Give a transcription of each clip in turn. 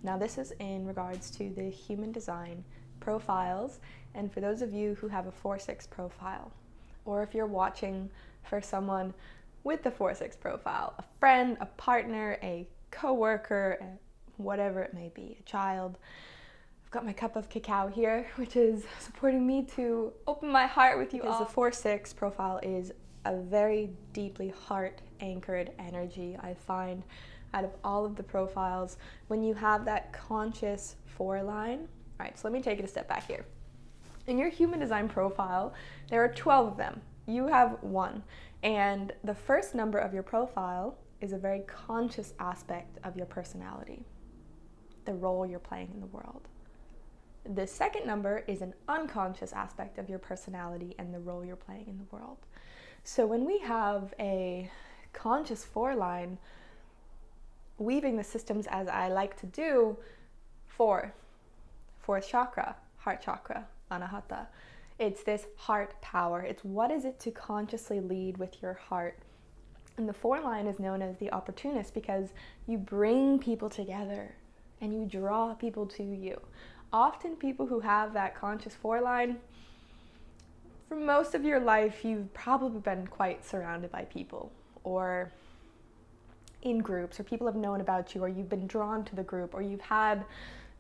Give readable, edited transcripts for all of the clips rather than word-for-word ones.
Now this is in regards to the human design profiles, and for those of you who have a 4-6 profile, or if you're watching for someone with the 4-6 profile, a friend, a partner, a coworker, whatever it may be, a child. I've got my cup of cacao here, which is supporting me to open my heart with you all. Because the 4-6 profile is a very deeply heart-anchored energy, I find, out of all of the profiles. When you have that conscious 4 line, all right, so let me take it a step back here. In your human design profile, there are 12 of them. You have 1. And the first number of your profile is a very conscious aspect of your personality, the role you're playing in the world. The second number is an unconscious aspect of your personality and the role you're playing in the world. So when we have a conscious 4 line, weaving the systems as I like to do, 4th chakra, heart chakra, anahata. It's this heart power. It's what is it to consciously lead with your heart. And the 4 line is known as the Opportunist because you bring people together and you draw people to you. Often people who have that conscious 4 line, for most of your life, you've probably been quite surrounded by people or in groups, or people have known about you, or you've been drawn to the group, or you've had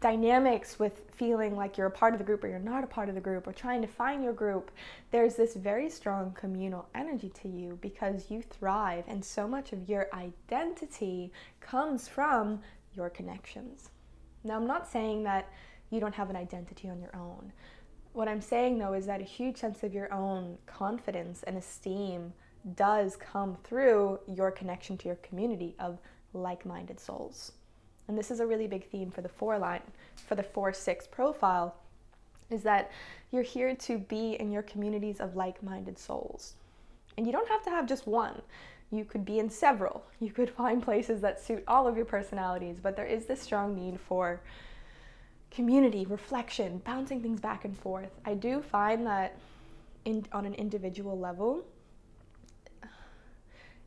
dynamics with feeling like you're a part of the group or you're not a part of the group, or trying to find your group. There's this very strong communal energy to you because you thrive, and so much of your identity comes from your connections. Now, I'm not saying that you don't have an identity on your own. What I'm saying, though, is that a huge sense of your own confidence and esteem does come through your connection to your community of like-minded souls. And this is a really big theme for the 4 line, for the 4-6 profile, is that you're here to be in your communities of like-minded souls. And you don't have to have just one. You could be in several. You could find places that suit all of your personalities, but there is this strong need for community, reflection, bouncing things back and forth. I do find that on an individual level,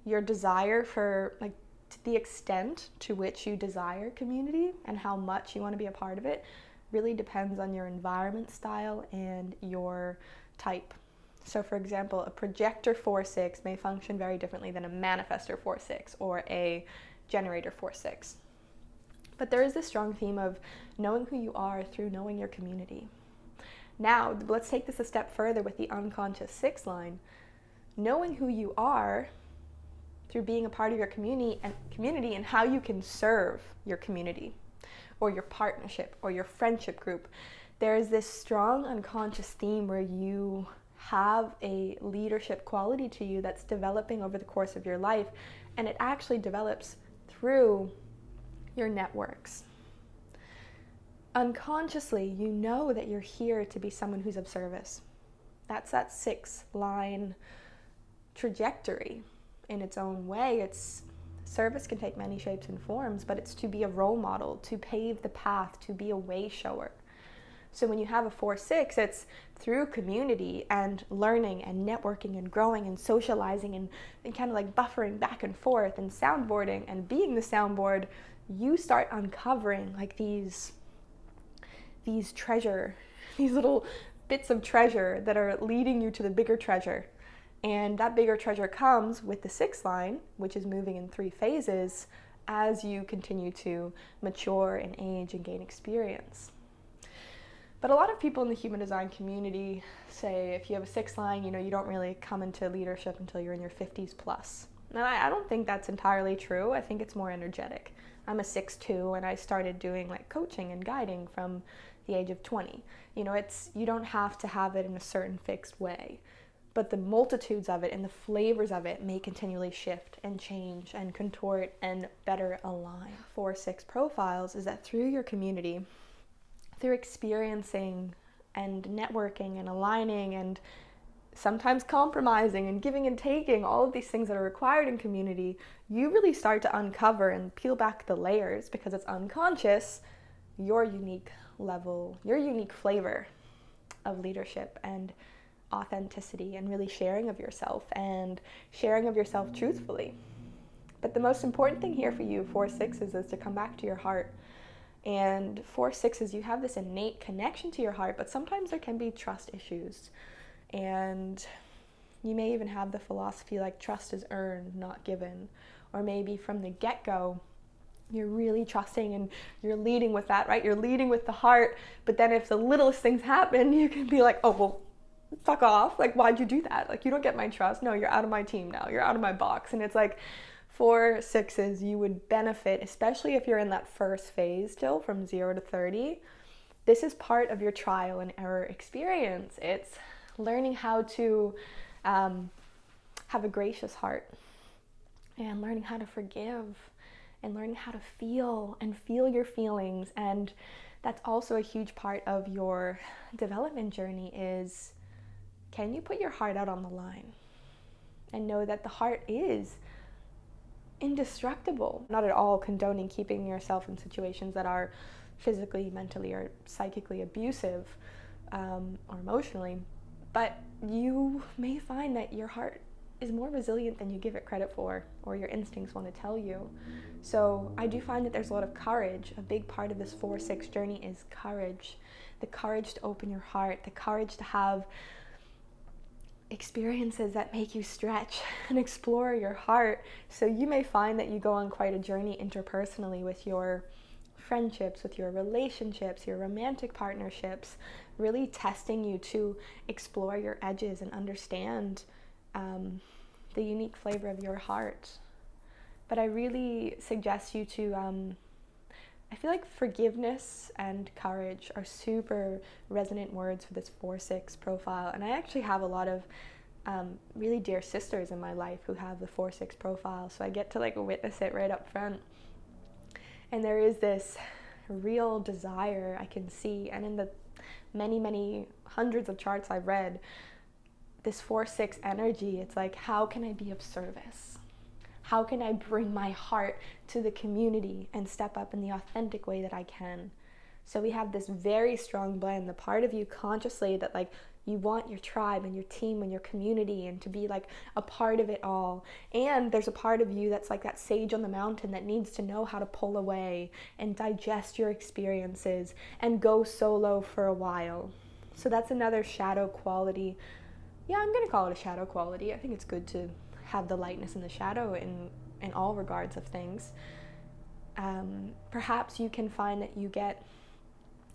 your desire for, like, to the extent to which you desire community and how much you want to be a part of it really depends on your environment style and your type. So for example, a projector 4-6 may function very differently than a manifestor 4-6 or a generator 4-6. But there is this strong theme of knowing who you are through knowing your community. Now, let's take this a step further with the unconscious 6 line. Knowing who you are through being a part of your community and how you can serve your community or your partnership or your friendship group. There is this strong unconscious theme where you have a leadership quality to you that's developing over the course of your life, and it actually develops through your networks. Unconsciously, you know that you're here to be someone who's of service. That's that 6 line trajectory. In its own way, service can take many shapes and forms, but it's to be a role model, to pave the path, to be a way shower. So when you have a 4-6, it's through community and learning and networking and growing and socializing and kind of like buffering back and forth and soundboarding and being the soundboard, you start uncovering like these little bits of treasure that are leading you to the bigger treasure. And that bigger treasure comes with the 6 line, which is moving in 3 phases as you continue to mature and age and gain experience. But a lot of people in the human design community say if you have a 6 line, you don't really come into leadership until you're in your 50s plus. And I don't think that's entirely true. I think it's more energetic. I'm a 6-2 and I started doing like coaching and guiding from the age of 20. You don't have to have it in a certain fixed way. But the multitudes of it and the flavors of it may continually shift and change and contort and better align. 4-6 profiles is that through your community, through experiencing and networking and aligning and sometimes compromising and giving and taking, all of these things that are required in community, you really start to uncover and peel back the layers because it's unconscious, your unique level, your unique flavor of leadership and authenticity and really sharing of yourself and sharing of yourself truthfully. But the most important thing here for you, 4-6s, is to come back to your heart And 4/6s, you have this innate connection to your heart, but sometimes there can be trust issues. And you may even have the philosophy like trust is earned, not given. Or maybe from the get-go, you're really trusting and you're leading with that, right? You're leading with the heart, but then if the littlest things happen, you can be like, oh, well, fuck off. Like, why'd you do that? Like, you don't get my trust. No, you're out of my team now. You're out of my box. And it's like 4/6s, you would benefit, especially if you're in that first phase still from 0 to 30. This is part of your trial and error experience. It's learning how to have a gracious heart and learning how to forgive and learning how to feel and feel your feelings. And that's also a huge part of your development journey is, can you put your heart out on the line and know that the heart is indestructible? Not at all condoning keeping yourself in situations that are physically, mentally, or psychically abusive or emotionally, but you may find that your heart is more resilient than you give it credit for, or your instincts want to tell you. So I do find that there's a lot of courage. A big part of this 4/6 journey is courage. The courage to open your heart, the courage to have experiences that make you stretch and explore your heart. So you may find that you go on quite a journey interpersonally with your friendships, with your relationships, your romantic partnerships, really testing you to explore your edges and understand the unique flavor of your heart. But I really suggest you to, I feel like forgiveness and courage are super resonant words for this 4/6 profile. And I actually have a lot of really dear sisters in my life who have the 4/6 profile, so I get to like witness it right up front. And there is this real desire I can see, and in the many hundreds of charts I've read, this 4/6 energy, it's like, how can I be of service? How can I bring my heart to the community and step up in the authentic way that I can? So we have this very strong blend, the part of you consciously that like you want your tribe and your team and your community and to be like a part of it all. And there's a part of you that's like that sage on the mountain that needs to know how to pull away and digest your experiences and go solo for a while. So that's another shadow quality. Yeah, I'm going to call it a shadow quality. I think it's good to have the lightness and the shadow in all regards of things. Perhaps you can find that you get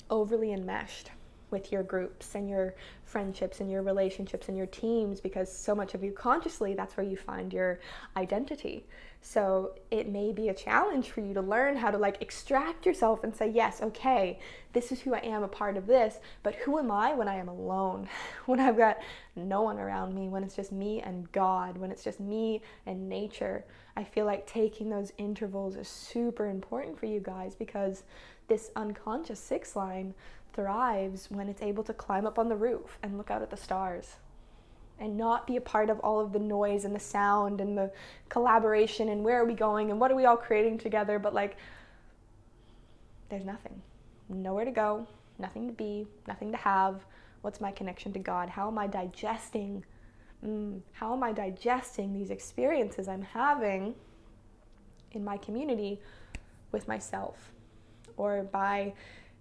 overly enmeshed with your groups and your friendships and your relationships and your teams, because so much of you consciously, that's where you find your identity. So it may be a challenge for you to learn how to like extract yourself and say, yes, okay, this is who I am, a part of this, but who am I when I am alone? When I've got no one around me, when it's just me and God, when it's just me and nature. I feel like taking those intervals is super important for you guys, because this unconscious 6 line thrives when it's able to climb up on the roof and look out at the stars and not be a part of all of the noise and the sound and the collaboration and where are we going and what are we all creating together, but like there's nothing, nowhere to go, nothing to be, nothing to have. What's my connection to God? How am I digesting these experiences I'm having in my community with myself, or by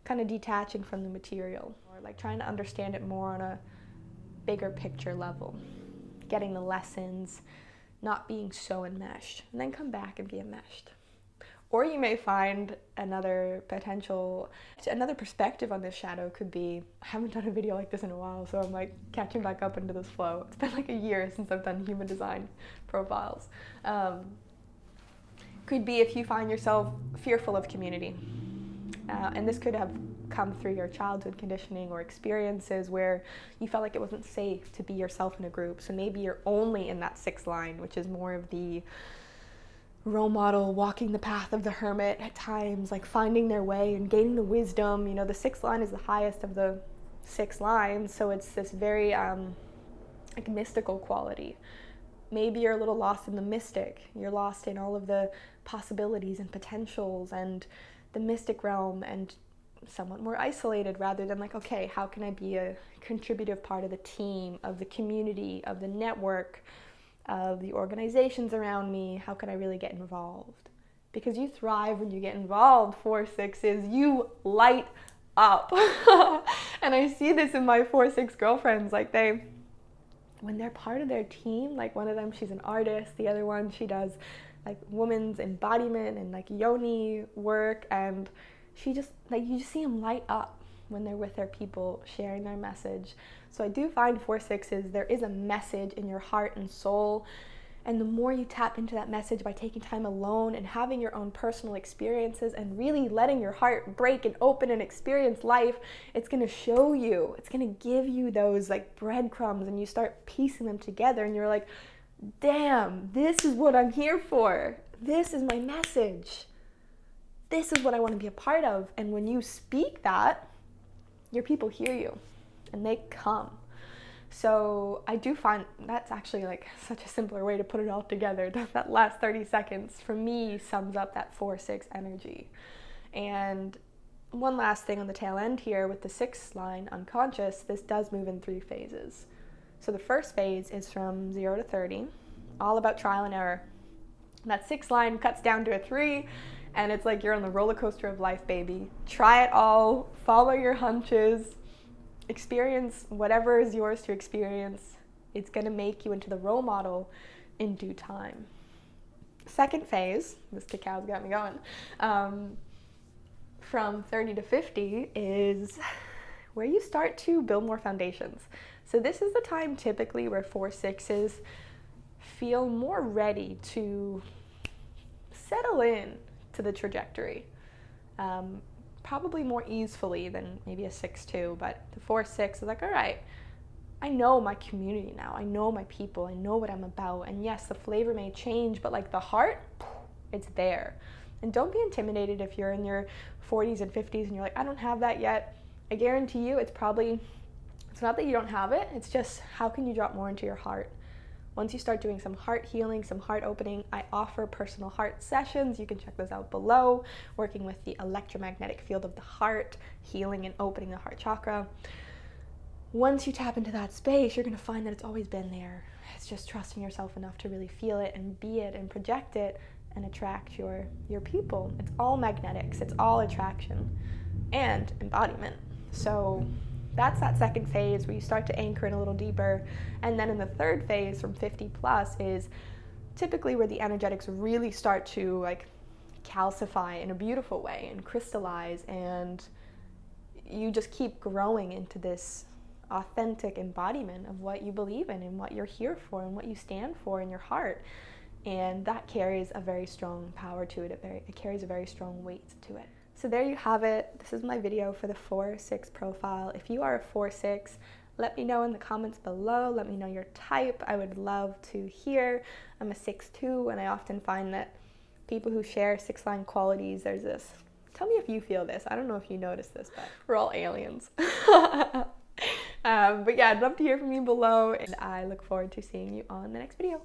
kind of detaching from the material, or like trying to understand it more on a bigger picture level, getting the lessons, not being so enmeshed, and then come back and be enmeshed. Or you may find another perspective on this shadow could be, I haven't done a video like this in a while, so I'm like catching back up into this flow. It's been like a year since I've done human design profiles. Could be if you find yourself fearful of community. And this could have come through your childhood conditioning or experiences where you felt like it wasn't safe to be yourself in a group. So maybe you're only in that 6th line, which is more of the role model, walking the path of the hermit at times, like finding their way and gaining the wisdom. You know, the 6th line is the highest of the 6 lines, so it's this very like mystical quality. Maybe you're a little lost in the mystic. You're lost in all of the possibilities and potentials and the mystic realm, and somewhat more isolated, rather than like, okay, how can I be a contributive part of the team, of the community, of the network, of the organizations around me? How can I really get involved? because you thrive when you get involved. 4/6s, you light up. And I see this in my 4/6 girlfriends, like when they're part of their team, like one of them, she's an artist, the other one, she does like women's embodiment and like yoni work, and she just, like, you just see them light up when they're with their people, sharing their message. So I do find 4/6s, there is a message in your heart and soul, and the more you tap into that message by taking time alone and having your own personal experiences and really letting your heart break and open and experience life, it's going to show you, it's going to give you those like breadcrumbs, and you start piecing them together, and you're like, damn, this is what I'm here for. This is my message. This is what I want to be a part of. And when you speak that, your people hear you and they come. So I do find that's actually like such a simpler way to put it all together. That last 30 seconds for me sums up that 4/6 energy. And one last thing on the tail end here with the 6th line, unconscious, this does move in 3 phases. So the first phase is from 0 to 30, all about trial and error. That 6th line cuts down to a 3, and it's like you're on the roller coaster of life, baby. Try it all, follow your hunches, experience whatever is yours to experience. It's going to make you into the role model in due time. Second phase, this cacao's got me going, from 30 to 50 is where you start to build more foundations. So this is the time typically where 4/6s feel more ready to settle in to the trajectory. Probably more easily than maybe a 6/2, but the 4/6 is like, all right, I know my community now, I know my people, I know what I'm about, and yes, the flavor may change, but like the heart, it's there. And don't be intimidated if you're in your 40s and 50s and you're like, I don't have that yet. I guarantee you it's not that you don't have it, it's just how can you drop more into your heart. Once you start doing some heart healing, some heart opening, I offer personal heart sessions. You can check those out below, working with the electromagnetic field of the heart, healing and opening the heart chakra. Once you tap into that space, you're going to find that it's always been there. It's just trusting yourself enough to really feel it and be it and project it and attract your people. It's all magnetics. It's all attraction and embodiment. So that's that second phase where you start to anchor in a little deeper. And then in the third phase from 50 plus is typically where the energetics really start to like calcify in a beautiful way and crystallize, and you just keep growing into this authentic embodiment of what you believe in and what you're here for and what you stand for in your heart. And that carries a very strong power to it. It carries a very strong weight to it. So there you have it. This is my video for the 4/6 profile. If you are a 4/6, let me know in the comments below. Let me know your type. I would love to hear. I'm a 6/2, and I often find that people who share 6-line qualities, there's this, tell me if you feel this. I don't know if you notice this, but we're all aliens. But yeah, I'd love to hear from you below, and I look forward to seeing you on the next video.